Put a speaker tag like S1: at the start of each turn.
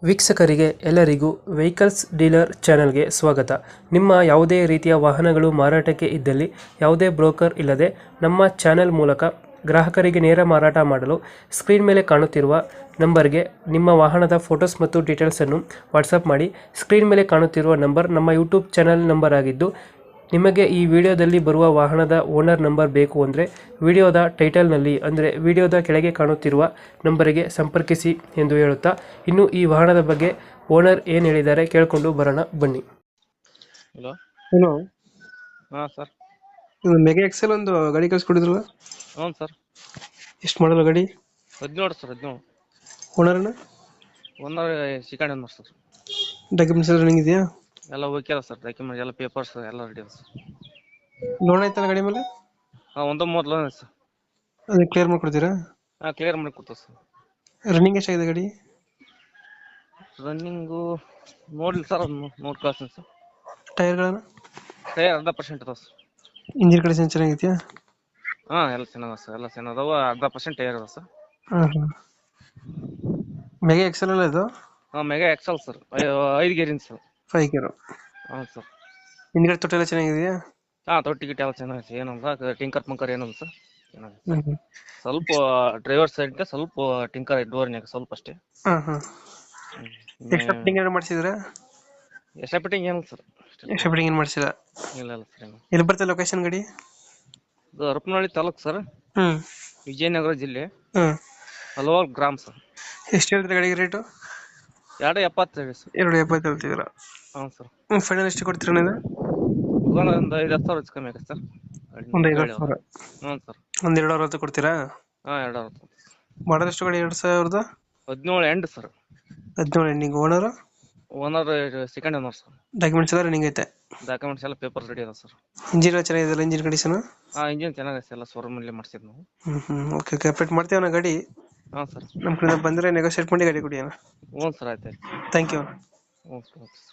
S1: ವೀಕ್ಷಕರಿಗೆ ಎಲ್ಲರಿಗೂ vehicles dealer ಚಾನೆಲ್ಗೆ ಸ್ವಾಗತ. ನಿಮ್ಮ ಯಾವುದೇ ರೀತಿಯ ವಾಹನಗಳು ಮಾರಾಟಕ್ಕೆ ಇದ್ದಲ್ಲಿ ಯಾವುದೇ ಬ್ರೋಕರ್ ಇಲ್ಲದೆ ನಮ್ಮ ಚಾನೆಲ್ ಮೂಲಕ ಗ್ರಾಹಕರಿಗೆ ನೇರ ಮಾರಾಟ ಮಾಡಲು ಸ್ಕ್ರೀನ್ ಮೇಲೆ ಕಾಣುತ್ತಿರುವ ನಂಬರ್ಗೆ ನಿಮ್ಮ ವಾಹನದ ಫೋಟೋಸ್ ಮತ್ತು ಡೀಟೇಲ್ಸನ್ನು ವಾಟ್ಸಪ್ ಮಾಡಿ. ಸ್ಕ್ರೀನ್ ಮೇಲೆ ಕಾಣುತ್ತಿರುವ ನಂಬರ್ ನಮ್ಮ ಯೂಟ್ಯೂಬ್ ಚಾನೆಲ್ ನಂಬರ್ ಆಗಿದ್ದು, ನಿಮಗೆ ಈ ವಿಡಿಯೋದಲ್ಲಿ ಬರುವ ವಾಹನದ ಓನರ್ ನಂಬರ್ ಬೇಕು ಅಂದರೆ ವಿಡಿಯೋದ ಟೈಟಲ್ನಲ್ಲಿ ಅಂದರೆ ವಿಡಿಯೋದ ಕೆಳಗೆ ಕಾಣುತ್ತಿರುವ ನಂಬರಿಗೆ ಸಂಪರ್ಕಿಸಿ ಎಂದು ಹೇಳುತ್ತಾ, ಇನ್ನು ಈ ವಾಹನದ ಬಗ್ಗೆ ಓನರ್ ಏನು ಹೇಳಿದ್ದಾರೆ ಕೇಳಿಕೊಂಡು ಬರೋಣ ಬನ್ನಿ.
S2: ಹಲೋ.
S1: ಹಲೋ,
S2: ಹಾಂ ಸರ್.
S1: ಇದು ಮೆಗಾ ಎಕ್ಸೆಲ್ ಒಂದು ಗಾಡಿ ಕಳಿಸ್ಕೊಡಿದ್ರಲ್ಲ,
S2: ಹ್ಞೂ ಸರ್.
S1: ಎಷ್ಟು ಮಾಡಲ್ಲ ಗಾಡಿ?
S2: 17 ಸರ್, 17.
S1: ಓನರ್ನ
S2: ಒಂದರ ಸೆಕೆಂಡ್ ಓನರ್ ಸರ್.
S1: ಡಾಕ್ಯುಮೆಂಟ್ಸ್ ಎಲ್ಲ ರನ್ನಿಂಗ್ ಇದೆಯಾ?
S2: ಎಲ್ಲ ಓಕೆ ಅದ ಸರ್, ಡಾಕ್ಯುಮೆಂಟ್ ಎಲ್ಲ ಪೇಪರ್ಸ್ ಎಲ್ಲ ರೆಡಿ ಅದ ಸರ್.
S1: ಲೋನ್ ಆಯ್ತಲ್ಲ ಗಾಡಿ ಮೇಲೆ?
S2: ಹಾಂ, 1 ಲೋನ್ ಸರ್.
S1: ಅದನ್ನ ಕ್ಲಿಯರ್ ಮಾಡ್ಕೊಡ್ತೀರಾ?
S2: ಹಾಂ, ಕ್ಲಿಯರ್ ಮಾಡಿ ಕೊಡ್ತೀವಿ ಸರ್.
S1: ರನ್ನಿಂಗ್ ಎಷ್ಟಾಗಿದೆ ಗಾಡಿ?
S2: ರನ್ನಿಂಗು ನೋಡಿಲ್ಲ ಸರ್, ನೋಡಿ ಕಳ್ತೀನಿ ಸರ್.
S1: ಟೈರ್ಗಳನ್ನು
S2: ಟೈರ್ 10% ಅದಾವ ಸರ್.
S1: ಇಂಜಿನ್ ಕಂಡೀಷನ್ ಚೆನ್ನಾಗಿದೆಯಾ?
S2: ಹಾಂ, ಎಲ್ಲ ಚೆನ್ನಾಗದ ಸರ್, ಎಲ್ಲ ಚೆನ್ನಾಗದಾವ. 10% ಟೈರ್ ಅದ ಸರ್.
S1: ಹಾಂ ಹಾಂ. ಮೆಗಾ ಎಕ್ಸೆಲ್ ಅಲ್ಲ ಇದು?
S2: ಹಾಂ, ಮೆಗಾ ಎಕ್ಸೆಲ್ ಸರ್, 5 ಗೇರಿನ ಸರ್.
S1: 5 ಗೇರು.
S2: ಹಾಂ ಸರ್.
S1: ಹಿಂದ್ಗಡೆ ತೊಟ್ಟಿ ಎಲ್ಲ ಚೆನ್ನಾಗಿದೆಯಾ?
S2: ಹಾಂ, ತೊಟ್ಟಿ ಗಿಟ್ಟಿ ಎಲ್ಲ ಚೆನ್ನಾಗಿದೆ, ಏನಲ್ಲ ಟಿಂಕರ್ ಪಂಕರ್ ಏನಲ್ಲ ಸರ್, ಚೆನ್ನಾಗಿದೆ.
S1: ಹ್ಞೂ ಹ್ಞೂ.
S2: ಸ್ವಲ್ಪ ಡ್ರೈವರ್ ಸೈಡ್ ಸ್ವಲ್ಪ ಟಿಂಕರ್ ಡೋರ್ನ್ಯಾಗ ಸ್ವಲ್ಪ ಅಷ್ಟೇ.
S1: ಹಾಂ ಹಾಂ. ಎಕ್ಸ್ಟ್ರಾ ಫಿಟ್ಟಿಂಗ್ ಏನಾದ್ರು ಮಾಡಿಸಿದ್ರಾ?
S2: ಎಕ್ಸ್ಟ್ರಾ ಫಿಟ್ಟಿಂಗ್ ಏನಿಲ್ಲ ಸರ್.
S1: ಎಕ್ಸ್ಟ್ರಾ ಫಿಟ್ಟಿಂಗ್ ಏನು ಮಾಡಿಸಿಲ್ಲ?
S2: ಇಲ್ಲ ಇಲ್ಲ ಸರ್. ಏನು
S1: ಎಲ್ಲಿ ಬರ್ತದೆ ಲೊಕೇಶನ್ ಗಾಡಿ?
S2: ಇದು ಹರಪನಹಳ್ಳಿ ತಾಲೂಕು ಸರ್,
S1: ಹ್ಞೂ
S2: ವಿಜಯನಗರ ಜಿಲ್ಲೆ,
S1: ಹ್ಞೂ.
S2: ಹಲವಾರು ಗ್ರಾಮ ಸರ್.
S1: ಎಷ್ಟು ಹೇಳ್ತೀರಾ ಗಾಡಿಗೆ ರೇಟು?
S2: 270 ಸರ್.
S1: 270 ಹೇಳ್ತಿದ್ದೀರಾ?
S2: ಹಾಂ ಸರ್.
S1: ಫೈನಲ್ ಎಷ್ಟು ಕೊಡ್ತೀರಾ ನೀವು?
S2: ಒಂದು 5-10 ಸಾವಿರ ಕಮ್ಮಿ ಆಗುತ್ತೆ ಸರ್.
S1: ಒಂದು 50,000.
S2: ಹ್ಞೂ ಸರ್.
S1: ಒಂದು 260 ಕೊಡ್ತೀರಾ?
S2: ಹಾಂ, 260.
S1: ಮಾಡಲ್ ಎಷ್ಟು ಗಾಡಿ? 2000?
S2: 17 end sir.
S1: 17 ending. Owner?
S2: Owner second owner sir.
S1: Documents ಎಲ್ಲ ರನ್ನಿಂಗ್ ಐತೆ?
S2: ಡಾಕ್ಯುಮೆಂಟ್ಸ್ ಎಲ್ಲ ಪೇಪರ್ ರೆಡಿ ಅದ ಸರ್.
S1: ಇಂಜಿನ್ ಎಲ್ಲ ಚೆನ್ನಾಗಿದೆಯಲ್ಲ? Engine condition?
S2: ಹಾಂ, ಇಂಜಿನ್ ಚೆನ್ನಾಗಿದೆ, ಎಲ್ಲ ಶೋರೂಮಲ್ಲಿ ಮಾಡಿಸಿದ್ದು ನಾವು.
S1: Okay okay. ಅಪ್ಡೇಟ್ ಮಾಡ್ತೀವಿ ಗಾಡಿ.
S2: ಹಾಂ ಸರ್.
S1: ನಮ್ಮ ಕಡೆ ಬಂದರೆ ನೆಗೋಷಿಯೇಟ್ ಮಾಡಿ ಗಾಡಿ ಕೊಡಿ ಅಣ್ಣ.
S2: ಹ್ಞೂ ಸರ್, ಆಯ್ತು.
S1: Thank you.
S2: ಹ್ಞೂ ಸರ್, ಓಕೆ ಸರ್.